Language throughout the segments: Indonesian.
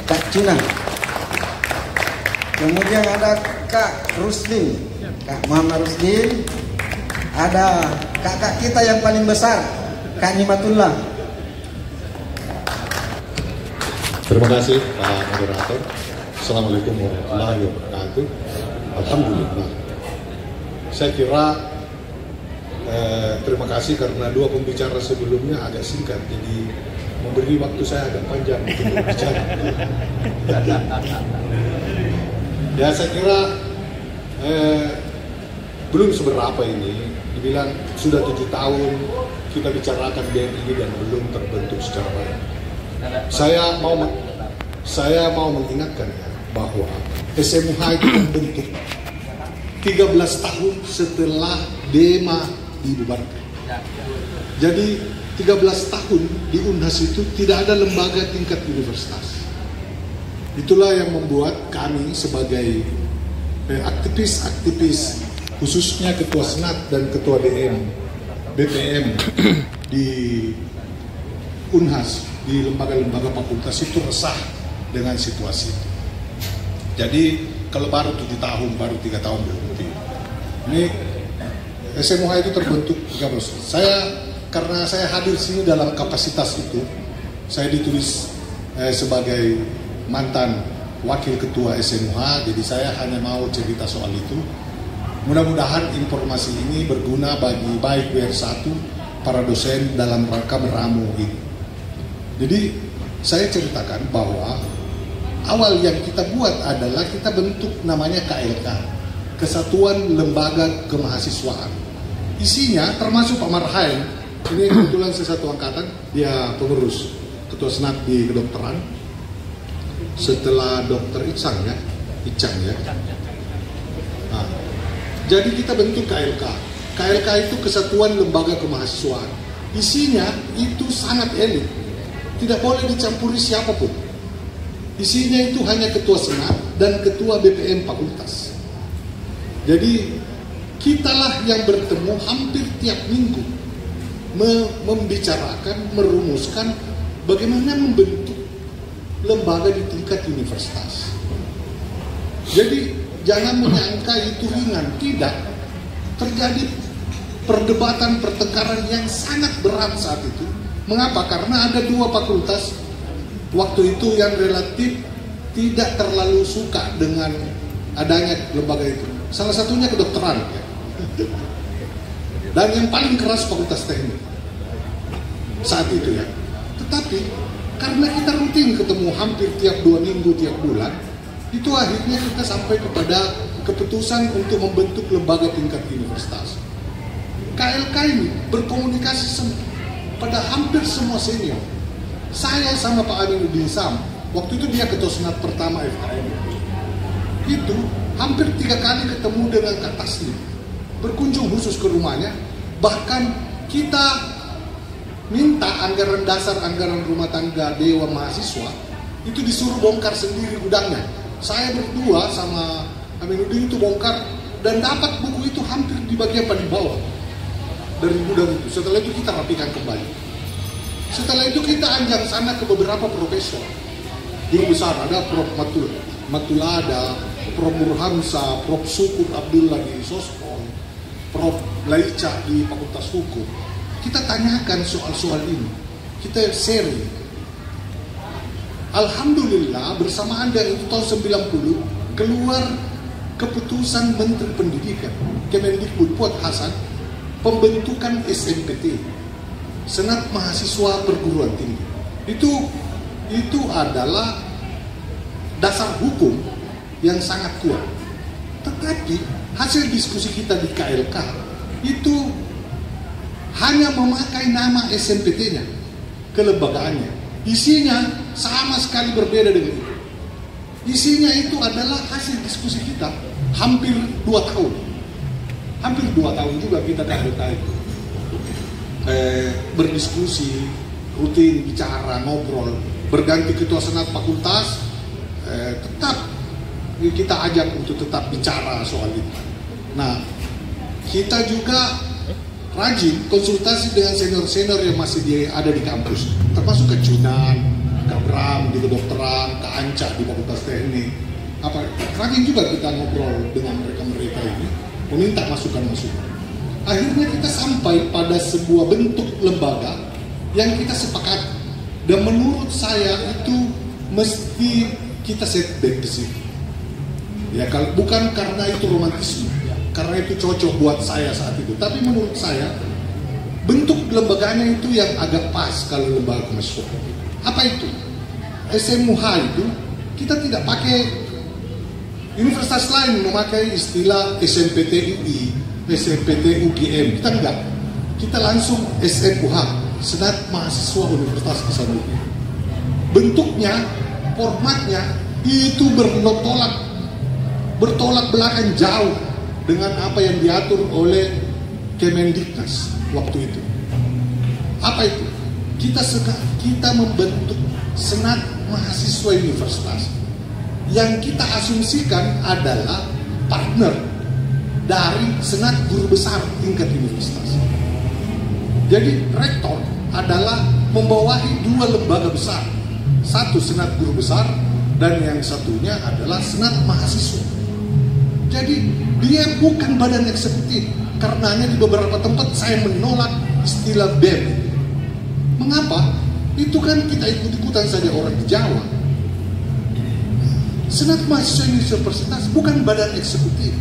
Kak Cina. Kemudian ada Kak Rusdin, Kak Muhammad Rusdin. Ada kakak kita yang paling besar, Kak Nimatullah. Terima kasih Pak Moderator. Assalamualaikum warahmatullahi wabarakatuh. Alhamdulillah. Saya kira terima kasih karena dua pembicara sebelumnya agak singkat, jadi memberi waktu saya agak panjang untuk berbicara. Ya saya kira belum seberapa ini, dibilang sudah 7 tahun kita bicarakan BNI dan belum terbentuk secara baik. Saya mau mengingatkan ya, bahwa SMUH itu terbentuk 13 tahun setelah DEMA dibubarkan. Jadi 13 tahun di UNHAS itu tidak ada lembaga tingkat universitas. Itulah yang membuat kami sebagai aktivis, khususnya Ketua Senat dan Ketua BPM di UNHAS, di lembaga-lembaga fakultas itu resah dengan situasi itu. Jadi kalau baru 7 tahun, baru 3 tahun berhenti. Ini SMUH itu terbentuk 13. Karena saya hadir sini dalam kapasitas itu, saya ditulis sebagai mantan wakil ketua SMUH, jadi saya hanya mau cerita soal itu. Mudah-mudahan informasi ini berguna bagi baik WR1, para dosen dalam rangka meramu ini. Jadi saya ceritakan bahwa awal yang kita buat adalah kita bentuk namanya KLK, Kesatuan Lembaga Kemahasiswaan. Isinya termasuk Pak Marhain, ini kebetulan saya satu angkatan, dia pengurus Ketua Senat di kedokteran. Setelah Dokter Icang ya. Nah, jadi kita bentuk KLK. KLK itu Kesatuan Lembaga Kemahasiswaan. Isinya itu sangat elit, tidak boleh dicampuri siapapun. Isinya itu hanya Ketua Senat dan Ketua BPM Fakultas. Jadi kitalah yang bertemu hampir tiap minggu, membicarakan, merumuskan bagaimana membentuk lembaga di tingkat universitas. Jadi jangan menyangka itu ringan, tidak. Terjadi perdebatan, pertengkaran yang sangat berat saat itu. Mengapa? Karena ada 2 fakultas waktu itu yang relatif tidak terlalu suka dengan adanya lembaga itu. Salah satunya kedokteran ya. Dan yang paling keras Fakultas Teknik saat itu ya. Tetapi karena kita rutin ketemu hampir tiap 2 minggu, tiap bulan, itu akhirnya kita sampai kepada keputusan untuk membentuk lembaga tingkat universitas. KLK ini berkomunikasi pada hampir semua senior. Saya sama Pak Aminuddin Sam, waktu itu dia Ketua Senat pertama FKM. Itu hampir 3 kali ketemu dengan Kak Taslim, berkunjung khusus ke rumahnya. Bahkan kita minta anggaran dasar, anggaran rumah tangga Dewan Mahasiswa itu disuruh bongkar sendiri gudangnya. Saya berdua sama Aminuddin itu bongkar dan dapat buku itu hampir di bagian paling bawah dari gudang itu. Setelah itu kita rapikan kembali. Setelah itu kita anjang sana ke beberapa profesor guru besar, ada Prof. Matulada, Prof. Burhansa, Prof. Sukur Abdullah di Sospon, Prof. Laica di Fakultas Hukum. Kita tanyakan soal-soal ini, kita sharing. Alhamdulillah bersamaan dengan itu tahun 90 keluar keputusan Menteri Pendidikan Kemendikbud Fuad Hasan, pembentukan SMPT, Senat Mahasiswa Perguruan Tinggi. Itu adalah dasar hukum yang sangat kuat. Tetapi hasil diskusi kita di KLK itu hanya memakai nama SMPT-nya, kelembagaannya. Isinya sama sekali berbeda dengan itu. Isinya itu adalah hasil diskusi kita hampir 2 tahun. Hampir 2 tahun juga kita KLK itu. Berdiskusi, rutin bicara, ngobrol, berganti ketua senat fakultas, tetap kita ajak untuk tetap bicara soal itu. Nah, kita juga rajin konsultasi dengan senior-senior yang masih ada di kampus, termasuk Kak Cunan, Kak Bram di kedokteran, Kak Anca di Fakultas Teknik. Rajin juga kita ngobrol dengan mereka-mereka ini, meminta masukan-masukan. Akhirnya kita sampai pada sebuah bentuk lembaga yang kita sepakat, dan menurut saya itu mesti kita setback di situ. Ya, bukan karena itu romantisme, karena itu cocok buat saya saat itu, tapi menurut saya bentuk lembaganya itu yang agak pas kalau lembaga kemahasiswaan. Apa itu? SMUH itu kita tidak pakai, universitas lain memakai istilah SMPTUI, SMPTUGM, kita enggak. Kita langsung SMUH, Senat Mahasiswa Universitas Hasanuddin. Bentuknya, formatnya itu bertolak belakang jauh dengan apa yang diatur oleh Kemendiknas waktu itu. Apa itu? Kita membentuk Senat Mahasiswa Universitas yang kita asumsikan adalah partner dari Senat Guru Besar tingkat universitas. Jadi rektor adalah membawahi dua lembaga besar, satu Senat Guru Besar dan yang satunya adalah Senat Mahasiswa. Jadi dia bukan badan eksekutif. Karenanya di beberapa tempat saya menolak istilah BEM. Mengapa? Itu kan kita ikut-ikutan saja orang di Jawa. Senat Mahasiswa Universitas bukan badan eksekutif.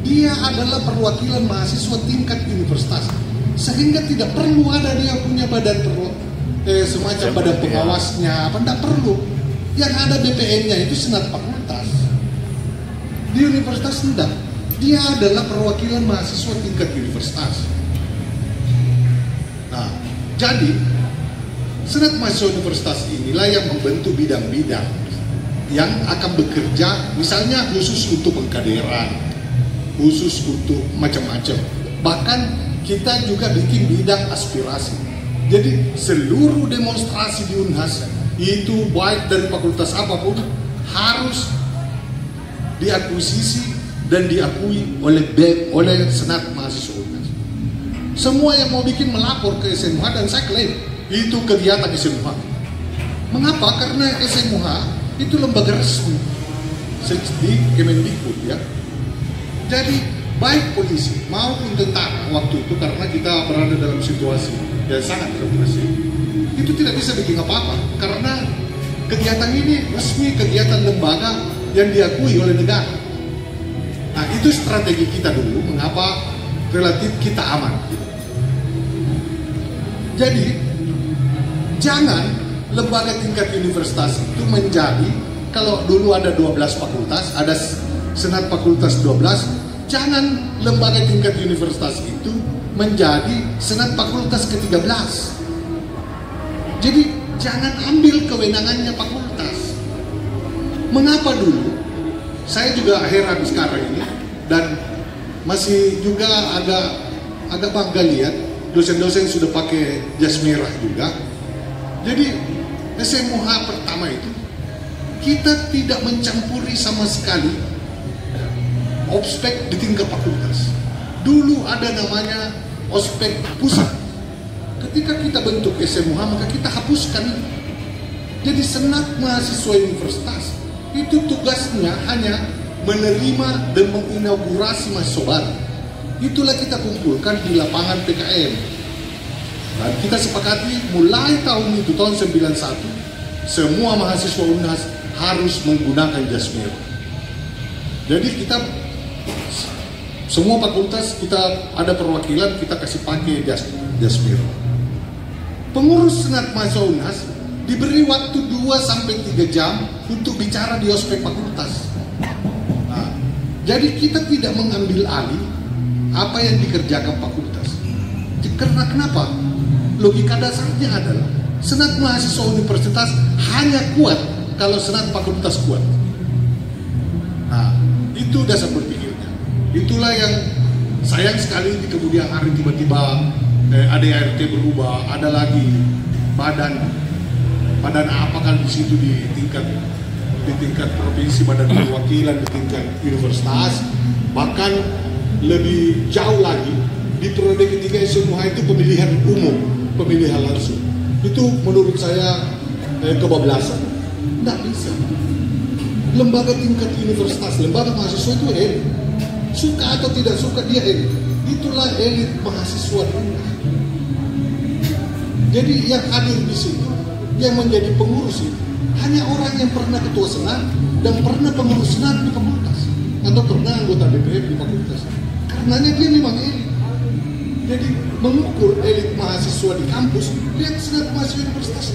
Dia adalah perwakilan mahasiswa tingkat universitas. Sehingga tidak perlu ada dia punya badan semacam badan pengawasnya, tidak perlu. Yang ada BPN-nya itu Senat Fakultas. Di universitas tidak. Dia adalah perwakilan mahasiswa tingkat universitas. Nah, jadi Senat Mahasiswa Universitas inilah yang membentuk bidang-bidang yang akan bekerja, misalnya khusus untuk pengkaderan, khusus untuk macam-macam. Bahkan kita juga bikin bidang aspirasi. Jadi seluruh demonstrasi di Unhas itu baik dari fakultas apapun harus diakuisisi dan diakui oleh Senat Mahasiswa Unhas. Semua yang mau bikin melapor ke SMUH, dan saya klaim itu kegiatan SMUH. Mengapa? Karena SMUH itu lembaga resmi di Kemendikbud, ya. Jadi baik polisi maupun tentara waktu itu, karena kita berada dalam situasi yang sangat represif, itu tidak bisa bikin apa-apa karena kegiatan ini resmi, kegiatan lembaga yang diakui oleh negara. Nah, itu strategi kita dulu mengapa relatif kita aman. Jadi jangan lembaga tingkat universitas itu menjadi, kalau dulu ada 12 fakultas, ada Senat Fakultas 12, jangan lembaga tingkat universitas itu menjadi Senat Fakultas ke-13. Jadi jangan ambil kewenangannya fakultas. Mengapa dulu? Saya juga heran sekarang ini, dan masih juga agak bangga lihat dosen-dosen sudah pakai jas merah juga. Jadi SMUH pertama itu kita tidak mencampuri sama sekali ospek di tingkat fakultas. Dulu ada namanya ospek pusat. Ketika kita bentuk SMUH, maka kita hapuskan. Jadi Senat Mahasiswa Universitas itu tugasnya hanya menerima dan menginaugurasi mahasiswa baru. Itulah kita kumpulkan di lapangan PKM. Dan kita sepakati mulai tahun itu, tahun 91, semua mahasiswa Unhas harus menggunakan jas merah. Jadi kita, semua fakultas kita ada perwakilan, kita kasih pakai jas merah. Pengurus Senat Mahasiswa Unhas diberi waktu 2-3 jam untuk bicara di ospek fakultas. Nah, jadi kita tidak mengambil alih apa yang dikerjakan fakultas. Karena kenapa? Logika dasarnya adalah Senat Mahasiswa Universitas hanya kuat kalau Senat Fakultas kuat. Nah, itu dasar berpikirnya. Itulah yang sayang sekali di kemudian hari tiba-tiba ADART berubah, ada lagi badan apa kan di situ di tingkat provinsi, badan perwakilan di tingkat universitas, bahkan lebih jauh lagi di periode ketiga SMA itu pemilihan umum, pemilihan langsung. Itu menurut saya kebablasan. Tidak bisa. Lembaga tingkat universitas, lembaga mahasiswa itu elit. Suka atau tidak suka dia elit. Itulah elit mahasiswa dunia. Jadi yang hadir di sini, yang menjadi pengurus itu hanya orang yang pernah ketua senat dan pernah pengurus senat di fakultas atau pernah anggota DPR di fakultas. Karenanya dia memang elit. Jadi mengukur elit mahasiswa di kampus, lihat senat mahasiswa universitas.